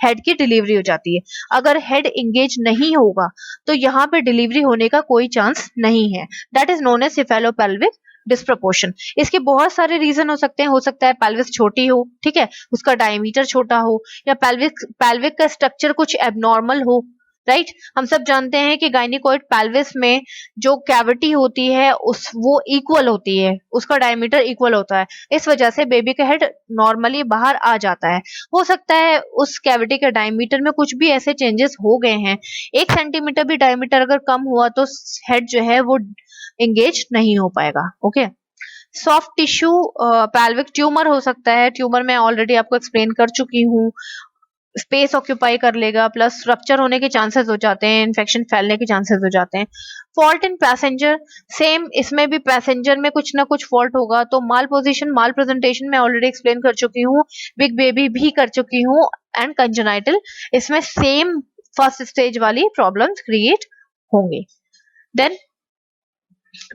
हेड की डिलीवरी हो जाती है। अगर हेड एंगेज नहीं होगा तो यहाँ पे डिलीवरी होने का कोई चांस नहीं है। That is known as cephalopelvic disproportion. इसके बहुत सारे रीजन हो सकते हैं, हो सकता है पेल्विस छोटी हो, ठीक है, उसका डायमीटर छोटा हो, या पेल्विक का स्ट्रक्चर कुछ एबनॉर्मल हो, राइट। हम सब जानते हैं कि गायनिकोइड पेल्विस में जो कैविटी होती है वो इक्वल होती है, उसका डायमीटर इक्वल होता है, इस वजह से बेबी का हेड नॉर्मली बाहर आ जाता है। हो सकता है उस कैविटी के डायमीटर में कुछ भी ऐसे चेंजेस हो गए हैं, 1 सेंटीमीटर भी डायमीटर अगर कम हुआ तो हेड जो है वो एंगेज नहीं हो पाएगा। Okay. Soft tissue pelvic tumour हो सकता है, ट्यूमर मैं ऑलरेडी आपको एक्सप्लेन कर चुकी हूँ, स्पेस ऑक्यूपाई कर लेगा, प्लस रप्चर होने के चांसेस हो जाते हैं, इन्फेक्शन फैलने के चांसेस हो जाते हैं। फॉल्ट इन पैसेंजर, सेम इसमें भी पैसेंजर में कुछ ना कुछ फॉल्ट होगा, तो माल पोजिशन माल प्रेजेंटेशन में ऑलरेडी एक्सप्लेन कर चुकी हूँ, बिग बेबी भी कर चुकी हूँ, एंड कंजेनाइटल, इसमें सेम फर्स्ट स्टेज वाली प्रॉब्लम्स क्रिएट होंगी। देन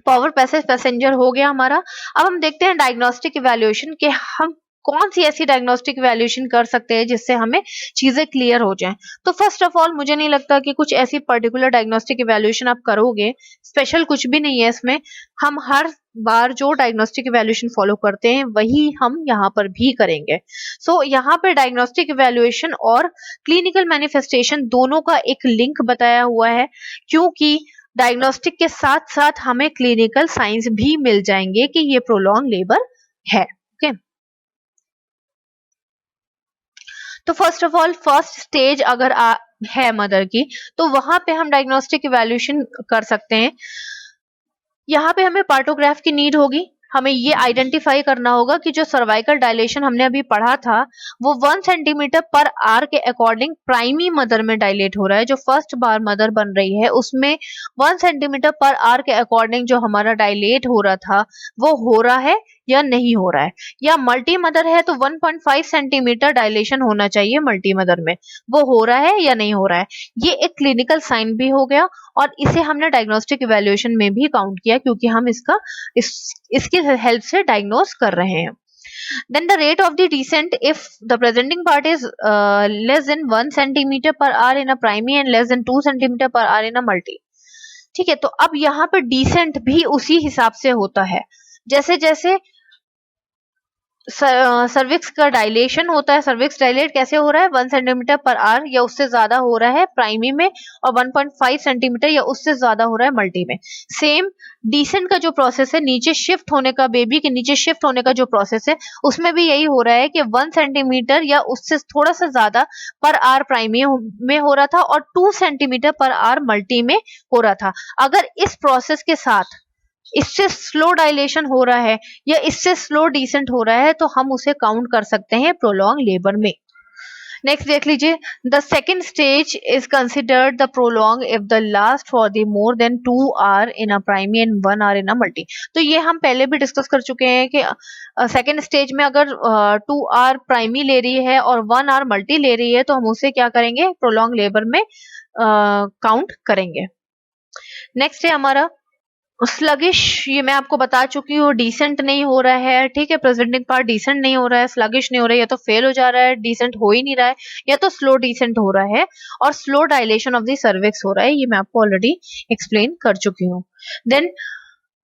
पावर पैसेज पैसेंजर हो गया हमारा। अब हम देखते हैं डायग्नोस्टिक इवैल्यूएशन के हम कौन सी ऐसी डायग्नोस्टिक इवैल्यूएशन कर सकते हैं जिससे हमें चीजें क्लियर हो जाएं। तो फर्स्ट ऑफ ऑल मुझे नहीं लगता कि कुछ ऐसी पर्टिकुलर डायग्नोस्टिक इवैल्यूएशन आप करोगे, स्पेशल कुछ भी नहीं है इसमें। हम हर बार जो डायग्नोस्टिक इवैल्यूएशन फॉलो करते हैं वही हम यहाँ पर भी करेंगे। सो यहाँ पे डायग्नोस्टिक इवैल्यूएशन और क्लिनिकल मैनिफेस्टेशन दोनों का एक लिंक बताया हुआ है, क्योंकि डायग्नोस्टिक के साथ साथ हमें क्लिनिकल साइंस भी मिल जाएंगे कि ये प्रोलॉन्ग लेबर है। ओके। तो first of all first stage अगर है मदर की, तो वहां पे हम डायग्नोस्टिक इवैल्यूएशन कर सकते हैं। यहाँ पे हमें पार्टोग्राफ की नीड होगी, हमें ये आइडेंटिफाई करना होगा कि जो सर्वाइकल डायलेशन हमने अभी पढ़ा था वो 1 सेंटीमीटर पर आर के अकॉर्डिंग प्राइमी मदर में डायलेट हो रहा है, जो फर्स्ट बार मदर बन रही है उसमें 1 सेंटीमीटर पर आर के अकॉर्डिंग जो हमारा डायलेट हो रहा था वो हो रहा है या नहीं हो रहा है। या मल्टी मदर है तो 1.5 सेंटीमीटर डायलेशन होना चाहिए मल्टी मदर में, वो हो रहा है या नहीं हो रहा है। ये एक क्लिनिकल साइन भी हो गया और इसे हमने डायग्नोस्टिक इवैल्यूएशन में भी काउंट किया, क्योंकि हम इसकी हेल्प से डायग्नोस कर रहे हैं। Then the rate of the descent, if the presenting part is less than 1 centimeter per hour in a primary and less than 2 centimeter per hour in a multi। ठीक है, तो अब यहाँ पे डिसेंट भी उसी हिसाब से होता है, जैसे जैसे सर्विक्स का डायलेशन होता है। सर्विक्स डायलेट कैसे हो रहा है, 1 सेंटीमीटर पर आवर या उससे ज्यादा हो रहा है प्राइमी में, और 1.5 सेंटीमीटर या उससे ज्यादा हो रहा है मल्टी में। सेम डिसेंट का जो प्रोसेस है, नीचे शिफ्ट होने का, बेबी के नीचे शिफ्ट होने का जो प्रोसेस है, उसमें भी यही हो रहा है कि 1 सेंटीमीटर या उससे थोड़ा सा ज्यादा पर आवर प्राइमी में हो रहा था और 2 सेंटीमीटर पर आवर मल्टी में हो रहा था। अगर इस प्रोसेस के साथ इससे स्लो डायलेशन हो रहा है या इससे स्लो डिसेंट हो रहा है तो हम उसे काउंट कर सकते हैं प्रोलॉन्ग लेबर में। नेक्स्ट देख लीजिए, the second stage is considered the prolong if the last for the more than 2 hour in a primi and 1 hour in a multi. तो ये हम पहले भी डिस्कस कर चुके हैं कि सेकेंड स्टेज में अगर 2 आवर प्राइमी ले रही है और 1 आवर मल्टी ले रही है तो हम उसे क्या करेंगे, प्रोलॉन्ग लेबर में काउंट करेंगे। नेक्स्ट है हमारा स्लगिश, ये मैं आपको बता चुकी हूँ, डिसेंट नहीं हो रहा है। ठीक है, प्रेजेंटिंग पार्ट डिसेंट नहीं हो रहा है, स्लगिश नहीं हो रहा है, या तो फेल हो जा रहा है, डिसेंट हो ही नहीं रहा है, या तो स्लो डिसेंट हो रहा है और slow dilation of the cervix हो रहा है। ये मैं आपको ऑलरेडी एक्सप्लेन कर चुकी हूँ। देन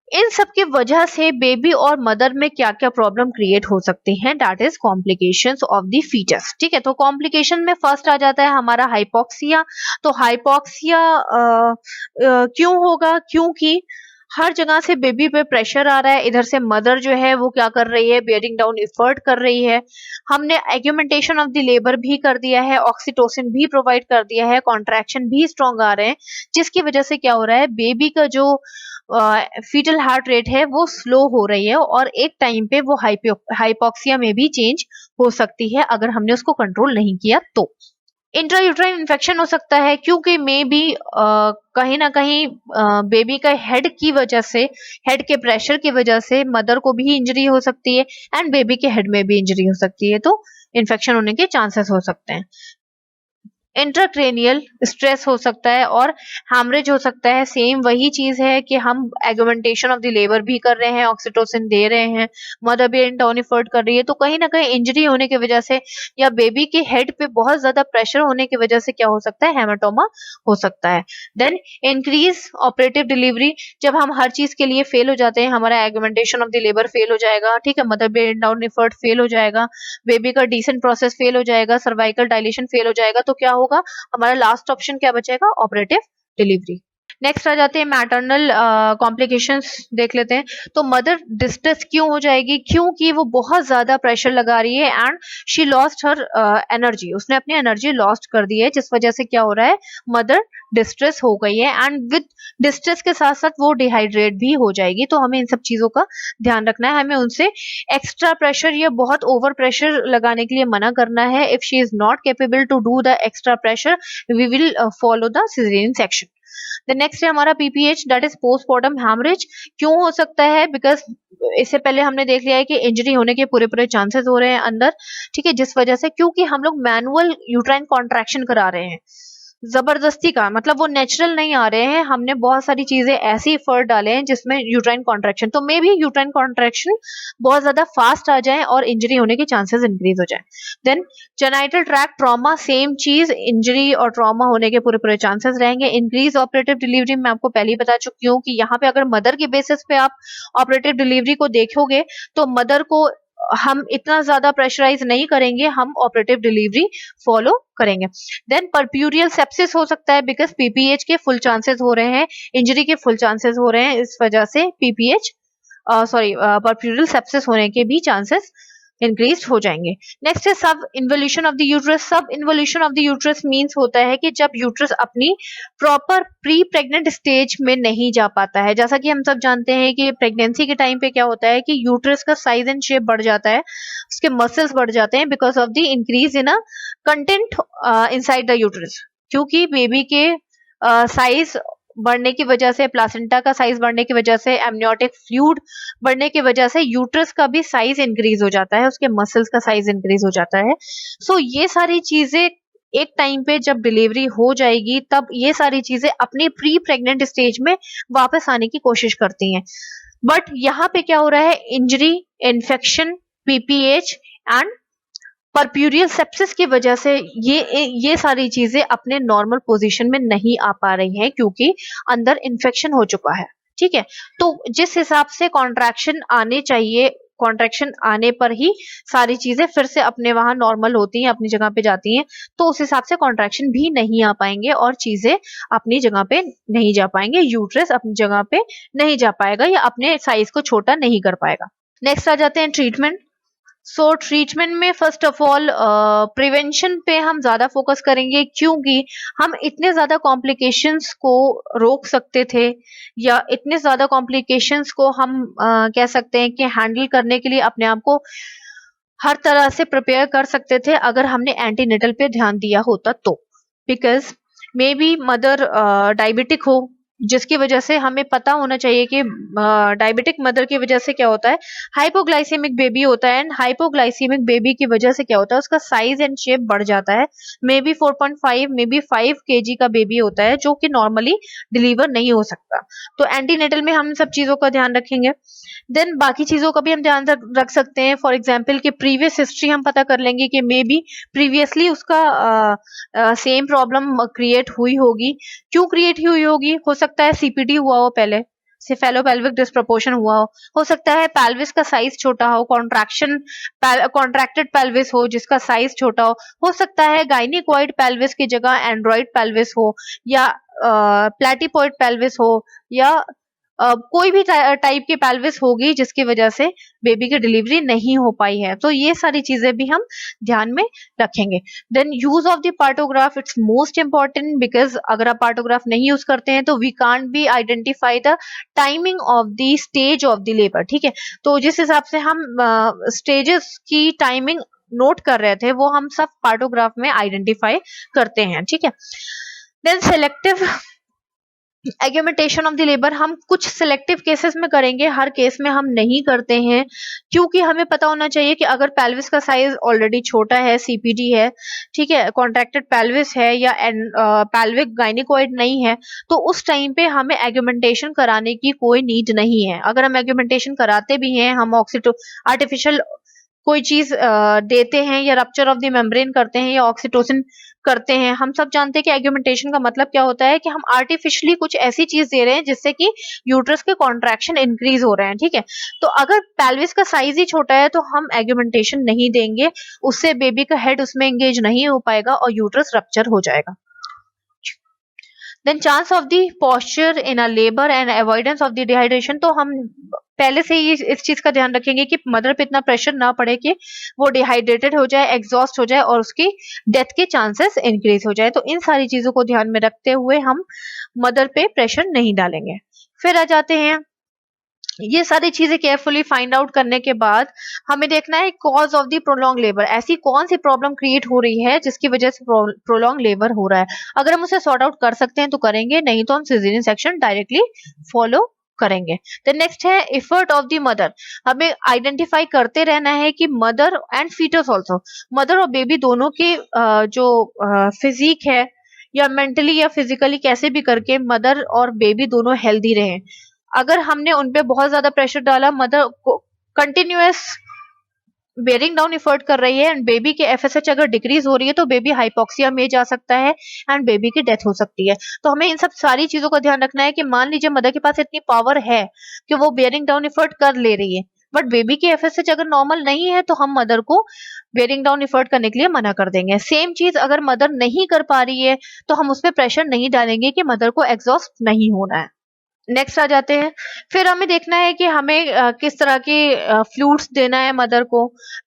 इन सब की वजह से बेबी और मदर में क्या क्या प्रॉब्लम क्रिएट हो सकती हैं, that is complications of the foetus. ठीक है, तो कॉम्प्लिकेशन में फर्स्ट आ जाता है हमारा हाइपोक्सिया। तो हाइपोक्सिया क्यों होगा, क्योंकि हर जगह से बेबी पे प्रेशर आ रहा है, इधर से मदर जो है वो क्या कर रही है, बेयरिंग डाउन एफर्ट कर रही है। हमने एग्यूमेंटेशन ऑफ द लेबर भी कर दिया है, ऑक्सीटोसिन भी प्रोवाइड कर दिया है, कॉन्ट्रैक्शन भी स्ट्रॉन्ग आ रहे हैं, जिसकी वजह से क्या हो रहा है, बेबी का जो फीटल हार्ट रेट है वो स्लो हो रही है और एक टाइम पे वो हाइपोक्सिया में भी चेंज हो सकती है अगर हमने उसको कंट्रोल नहीं किया तो। इंट्रायूट्राइन इन्फेक्शन हो सकता है, क्योंकि मे बी कहीं ना कहीं बेबी का हेड की वजह से, हेड के प्रेशर की वजह से मदर को भी इंजरी हो सकती है एंड बेबी के हेड में भी इंजरी हो सकती है, तो इन्फेक्शन होने के चांसेस हो सकते हैं। इंट्राक्रेनियल स्ट्रेस हो सकता है और हैमरेज हो सकता है। सेम वही चीज है कि हम एगुमेंटेशन ऑफ द लेबर भी कर रहे हैं, ऑक्सीटोसिन दे रहे हैं, मदर भी डाउन एफर्ट कर रही है, तो कहीं ना कहीं इंजरी होने की वजह से या बेबी के हेड पे बहुत ज्यादा प्रेशर होने की वजह से क्या हो सकता है, हेमाटोमा हो सकता है। देन इंक्रीज ऑपरेटिव डिलीवरी, जब हम हर चीज के लिए फेल हो जाते हैं, हमारा एगुमेंटेशन ऑफ द लेबर फेल हो जाएगा, ठीक है, मदर भी डाउन एफर्ट फेल हो जाएगा, बेबी का डिसेंट प्रोसेस फेल हो जाएगा, सर्वाइकल डायलेशन फेल हो जाएगा, तो क्या होगा? हमारा लास्ट ऑप्शन क्या बचेगा? Operative delivery. नेक्स्ट आ जाते हैं मैटरनल कॉम्प्लिकेशंस देख लेते हैं। तो मदर डिस्ट्रेस क्यों हो जाएगी? क्योंकि वो बहुत ज्यादा प्रेशर लगा रही है and she lost her energy, उसने अपनी एनर्जी लॉस्ट कर दी है, जिस वजह से क्या हो रहा है? मदर डिस्ट्रेस हो गई है एंड विद डिस्ट्रेस के साथ साथ वो डिहाइड्रेट भी हो जाएगी। तो हमें इन सब चीजों का ध्यान रखना है, हमें उनसे एक्स्ट्रा प्रेशर या बहुत ओवर प्रेशर लगाने के लिए मना करना है। If she is not capable to do the extra pressure we will follow the caesarean section. The next है हमारा PPH, that is postmortem haemorrhage. क्यों हो सकता है? बिकॉज इससे पहले हमने देख लिया है कि इंजरी होने के पूरे पूरे चांसेस हो रहे हैं अंदर, ठीक है, जिस वजह से क्योंकि हम लोग मैनुअल यूट्राइन कॉन्ट्रैक्शन करा रहे हैं जबरदस्ती का, मतलब वो नेचुरल नहीं आ रहे हैं, हमने बहुत सारी चीजें ऐसी एफर्ट डाले हैं जिसमें यूट्राइन कॉन्ट्रैक्शन, तो मे भी यूट्राइन कॉन्ट्रैक्शन बहुत ज्यादा फास्ट आ जाए और इंजरी होने के चांसेस इंक्रीज हो जाए। Then genital tract trauma, same चीज, इंजरी और ट्रॉमा होने के पूरे पूरे चांसेस रहेंगे। इंक्रीज ऑपरेटिव डिलीवरी मैं आपको पहले ही बता चुकी हूँ कि यहाँ पे अगर मदर के बेसिस पे आप ऑपरेटिव डिलीवरी को देखोगे तो मदर को हम इतना ज्यादा प्रेशराइज नहीं करेंगे, हम ऑपरेटिव डिलीवरी फॉलो करेंगे। देन परप्यूरियल सेप्सिस हो सकता है बिकॉज पीपीएच के फुल चांसेस हो रहे हैं, इंजरी के फुल चांसेस हो रहे हैं, इस वजह से पीपीएच परप्यूरियल सेप्सिस होने के भी चांसेस इंक्रीज हो जाएंगे। नेक्स्ट है सब इन्वोल्यूशन ऑफ द यूट्रस। सब involution of the uterus means होता है कि जब यूट्रस अपनी प्रॉपर प्री प्रेग्नेंट स्टेज में नहीं जा पाता है। जैसा कि हम सब जानते हैं कि प्रेगनेंसी के टाइम पे क्या होता है कि यूट्रस का साइज एंड शेप बढ़ जाता है, उसके मसल्स बढ़ जाते हैं because of the increase in a content inside the uterus. क्योंकि बेबी के साइज बढ़ने की वजह से, प्लासेंटा का साइज बढ़ने की वजह से, एमनियोटिक फ्लूइड बढ़ने की वजह से यूट्रस का भी साइज इंक्रीज हो जाता है, उसके मसल्स का साइज इंक्रीज हो जाता है। सो ये सारी चीजें एक टाइम पे जब डिलीवरी हो जाएगी तब ये सारी चीजें अपनी प्री प्रेग्नेंट स्टेज में वापस आने की कोशिश करती हैं। बट यहाँ पे क्या हो रहा है? Injury, infection, PPH and puerperal sepsis की वजह से ये सारी चीजें अपने नॉर्मल पोजीशन में नहीं आ पा रही हैं क्योंकि अंदर इन्फेक्शन हो चुका है, ठीक है। तो जिस हिसाब से कॉन्ट्रैक्शन आने चाहिए, कॉन्ट्रैक्शन आने पर ही सारी चीजें फिर से अपने वहां नॉर्मल होती हैं, अपनी जगह पे जाती हैं, तो उस हिसाब से कॉन्ट्रैक्शन भी नहीं आ पाएंगे और चीजें अपनी जगह पे नहीं जा पाएंगे, यूट्रस अपनी जगह पे नहीं जा पाएगा या अपने साइज को छोटा नहीं कर पाएगा। नेक्स्ट आ जाते हैं ट्रीटमेंट। सो ट्रीटमेंट में फर्स्ट ऑफ ऑल प्रिवेंशन पे हम ज्यादा फोकस करेंगे क्योंकि हम इतने ज्यादा कॉम्प्लिकेशंस को रोक सकते थे या इतने ज्यादा कॉम्प्लिकेशंस को हम कह सकते हैं कि हैंडल करने के लिए अपने आप को हर तरह से प्रिपेयर कर सकते थे अगर हमने एंटीनेटल पे ध्यान दिया होता तो। Because may be mother diabetic हो, जिसकी वजह से हमें पता होना चाहिए कि डायबिटिक मदर की वजह से क्या होता है, हाइपोग्लाइसेमिक बेबी होता है एंड हाइपोग्लाइसेमिक बेबी की वजह से क्या होता है, उसका साइज एंड शेप बढ़ जाता है। May be 4.5 may be 5 kg का बेबी होता है जो कि नॉर्मली डिलीवर नहीं हो सकता। तो एंटीनेटल में हम सब चीजों का ध्यान रखेंगे। देन बाकी चीजों का भी हम ध्यान रख सकते हैं। फॉर एग्जाम्पल कि प्रीवियस हिस्ट्री हम पता कर लेंगे कि मे बी प्रीवियसली उसका सेम प्रॉब्लम क्रिएट हुई होगी। क्यों क्रिएट हुई होगी? हो सकता है सीपीडी हुआ हो, पहले सेफेलोपेल्विक डिस्प्रोपोर्शन हुआ हो सकता है पेल्विस का साइज छोटा हो, कॉन्ट्रैक्टेड पेल्विस हो जिसका साइज छोटा हो सकता है गाइनिकॉइड पेल्विस की जगह एंड्रॉइड पेल्विस हो या प्लेटिपॉइड पेल्विस हो या कोई भी टाइप की पेल्विस होगी जिसकी वजह से बेबी की डिलीवरी नहीं हो पाई है। तो ये सारी चीजें भी हम ध्यान में रखेंगे। Then use of the partograph, it's most important because अगर आप पार्टोग्राफ नहीं यूज करते हैं तो we can't be identify the timing of the stage of the labour, ठीक है। तो जिस हिसाब से हम स्टेजेस की टाइमिंग नोट कर रहे थे वो हम सब पार्टोग्राफ में आइडेंटिफाई करते हैं, ठीक है। Then selective augmentation of the labour हम कुछ सिलेक्टिव केसेस में करेंगे, हर केस में हम नहीं करते हैं क्योंकि हमें पता होना चाहिए कि अगर पेल्विस का साइज ऑलरेडी छोटा है, सीपीडी है, ठीक है, कॉन्ट्रैक्टेड पेल्विस है या पेल्विक गाइनिकॉइड नहीं है, तो उस टाइम पे हमें एग्यूमेंटेशन कराने की कोई नीड नहीं है। अगर हम एग्यूमेंटेशन कराते भी हैं, हम आर्टिफिशियल कोई चीज देते हैं या रप्चर ऑफ द मेम्ब्रेन करते हैं या ऑक्सीटोसिन करते हैं। हम सब जानते हैं कि एग्यूमेंटेशन का मतलब क्या होता है कि हम आर्टिफिशियली कुछ ऐसी चीज दे रहे हैं जिससे कि यूट्रस के कॉन्ट्रैक्शन इंक्रीज हो रहे हैं, ठीक है। तो अगर पेल्विस का साइज ही छोटा है तो हम एग्यूमेंटेशन नहीं देंगे, उससे बेबी का हेड उसमें एंगेज नहीं हो पाएगा और यूट्रस रप्चर हो जाएगा। Then chance of the posture in a labour and avoidance of the dehydration, तो हम पहले से ही इस चीज का ध्यान रखेंगे कि मदर पे इतना प्रेशर ना पड़े कि वो डिहाइड्रेटेड हो जाए, एग्जॉस्ट हो जाए और उसकी डेथ के चांसेस इंक्रीज हो जाए। तो इन सारी चीजों को ध्यान में रखते हुए हम मदर पे प्रेशर नहीं डालेंगे। फिर आ जाते हैं, ये सारी चीजें केयरफुली फाइंड आउट करने के बाद हमें देखना है cause of the prolong labour, ऐसी कौन सी प्रॉब्लम क्रिएट हो रही है जिसकी वजह से प्रोलॉन्ग लेबर हो रहा है। अगर हम उसे सॉर्ट आउट कर सकते हैं तो करेंगे, नहीं तो हम सिजेरियन सेक्शन डायरेक्टली फॉलो करेंगे। देन नेक्स्ट है एफर्ट ऑफ द मदर, हमें आइडेंटिफाई करते रहना है कि mother and foetus also, mother और बेबी दोनों के जो फिजिक है या मेंटली या फिजिकली कैसे भी करके मदर और बेबी दोनों हेल्दी रहें। अगर हमने उनपे बहुत ज्यादा प्रेशर डाला, मदर को कंटिन्यूअस बेरिंग डाउन एफर्ट कर रही है एंड बेबी के एफएसएच अगर डिक्रीज हो रही है तो बेबी हाइपोक्सिया में जा सकता है एंड बेबी की डेथ हो सकती है। तो हमें इन सब सारी चीजों का ध्यान रखना है कि मान लीजिए मदर के पास इतनी पावर है कि वो बेरिंग डाउन एफर्ट कर ले रही है, बट बेबी की एफएसएच अगर नॉर्मल नहीं है तो हम मदर को बेरिंग डाउन एफर्ट करने के लिए मना कर देंगे। सेम चीज अगर मदर नहीं कर पा रही है तो हम उस पर प्रेशर नहीं डालेंगे कि मदर को एग्जॉस्ट नहीं होना है। नेक्स्ट आ जाते हैं, फिर हमें देखना है कि हमें किस तरह के फ्लूइड्स देना है मदर को।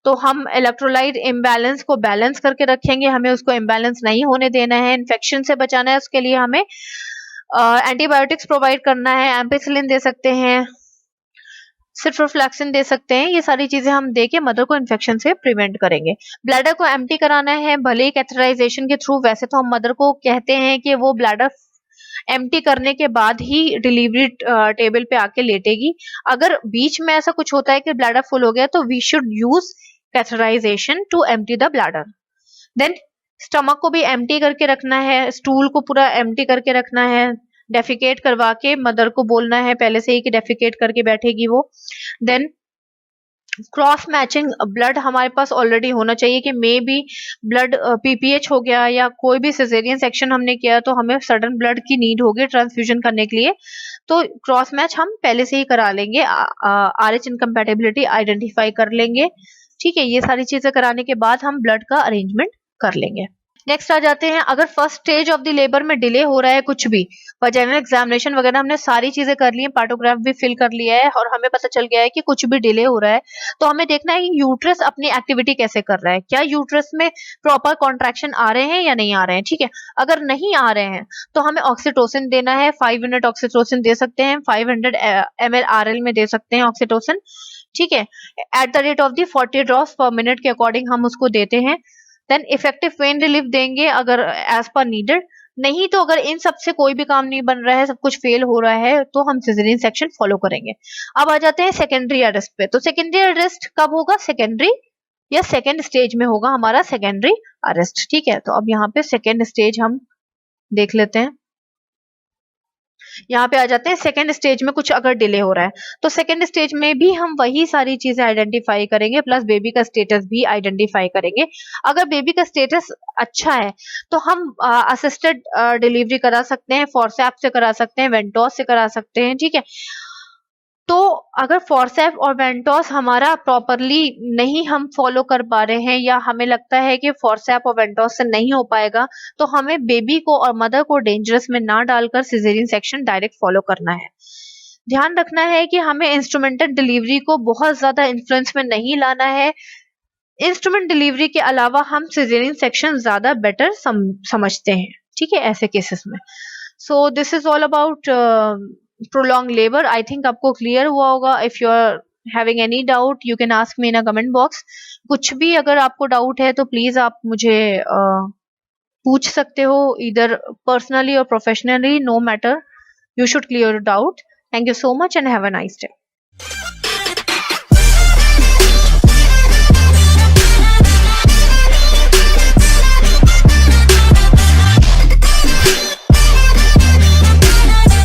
तो हम इलेक्ट्रोलाइट इम्बैलेंस को बैलेंस करके रखेंगे, हमें उसको इम्बैलेंस नहीं होने देना है। इन्फेक्शन से बचाना है, उसके लिए हमें एंटीबायोटिक्स प्रोवाइड करना है, एम्पिसिलिन दे सकते हैं, सिट्रोफ्लैक्सिन दे सकते हैं। ये सारी चीजें हम दे के मदर को इन्फेक्शन से प्रिवेंट करेंगे। ब्लैडर को एम्प्टी कराना है, भले ही कैथेटराइजेशन के थ्रू। वैसे तो हम मदर को कहते हैं कि वो ब्लैडर एम्प्टी करने के बाद ही डिलीवरी टेबल पे आके लेटेगी। अगर बीच में ऐसा कुछ होता है कि ब्लैडर फुल हो गया तो we should use catheterisation to empty the bladder. Then stomach को भी एम्प्टी करके रखना है, स्टूल को पूरा एम्प्टी करके रखना है। डेफिकेट करवा के मदर को बोलना है पहले से ही कि डेफिकेट करके बैठेगी वो। देन क्रॉस मैचिंग ब्लड हमारे पास ऑलरेडी होना चाहिए कि मे बी ब्लड पीपीएच हो गया या कोई भी सिजेरियन सेक्शन हमने किया तो हमें सडन ब्लड की नीड होगी ट्रांसफ्यूजन करने के लिए, तो क्रॉस मैच हम पहले से ही करा लेंगे, आरएच इनकम्पैटिबिलिटी आइडेंटिफाई कर लेंगे। ठीक है, ये सारी चीजें कराने के बाद हम ब्लड का अरेंजमेंट कर लेंगे। नेक्स्ट आ जाते हैं, अगर first stage of the labour में डिले हो रहा है कुछ भी, वजाइनल एग्जामिनेशन वगैरह हमने सारी चीजें कर ली है, पार्टोग्राफ भी फिल कर लिया है और हमें पता चल गया है कि कुछ भी डिले हो रहा है, तो हमें देखना है कि यूट्रस अपनी एक्टिविटी कैसे कर रहा है, क्या यूट्रस में प्रॉपर कॉन्ट्रैक्शन आ रहे हैं या नहीं आ रहे हैं। ठीक है, अगर नहीं आ रहे हैं तो हमें ऑक्सीटोसिन देना है, 5 यूनिट ऑक्सीटोसिन दे सकते हैं, 500 ml RL में दे सकते हैं ऑक्सीटोसिन। ठीक है, at the rate of the 40 drops पर मिनट के अकॉर्डिंग हम उसको देते हैं। देन इफेक्टिव पेन रिलीफ देंगे अगर एज पर नीडेड, नहीं तो अगर इन सब से कोई भी काम नहीं बन रहा है, सब कुछ फेल हो रहा है, तो हम सिजेरियन सेक्शन फॉलो करेंगे। अब आ जाते हैं सेकेंडरी अरेस्ट पे। तो सेकेंडरी अरेस्ट कब होगा, सेकेंडरी या सेकेंड स्टेज में होगा हमारा सेकेंडरी अरेस्ट। ठीक है, तो अब यहाँ पे सेकेंड स्टेज हम देख लेते हैं। यहाँ पे आ जाते हैं, सेकेंड स्टेज में कुछ अगर डिले हो रहा है तो सेकेंड स्टेज में भी हम वही सारी चीजें आइडेंटिफाई करेंगे, प्लस बेबी का स्टेटस भी आइडेंटिफाई करेंगे। अगर बेबी का स्टेटस अच्छा है तो हम असिस्टेड डिलीवरी करा सकते हैं, फोर्सेप से करा सकते हैं, वेंटोस से करा सकते हैं। ठीक है, तो अगर फोर्सेप और वेंटोस हमारा प्रॉपरली नहीं हम फॉलो कर पा रहे हैं या हमें लगता है कि फोर्सेप और वेंटोस से नहीं हो पाएगा, तो हमें बेबी को और मदर को डेंजरस में ना डालकर सिजेरियन सेक्शन डायरेक्ट फॉलो करना है। ध्यान रखना है कि हमें इंस्ट्रूमेंटेड डिलीवरी को बहुत ज्यादा इन्फ्लुएंस में नहीं लाना है। इंस्ट्रूमेंट डिलीवरी के अलावा हम सिजेरियन सेक्शन ज्यादा बेटर समझते हैं। ठीक है, ऐसे केसेस में। So this is all about prolonged labor. I think आपको क्लियर हुआ होगा। If you are having any doubt, you can ask me in a comment box. कुछ भी अगर आपको डाउट है तो प्लीज आप मुझे पूछ सकते हो, either personally or professionally, no matter. You should clear your doubt. Thank you so much and have a nice day.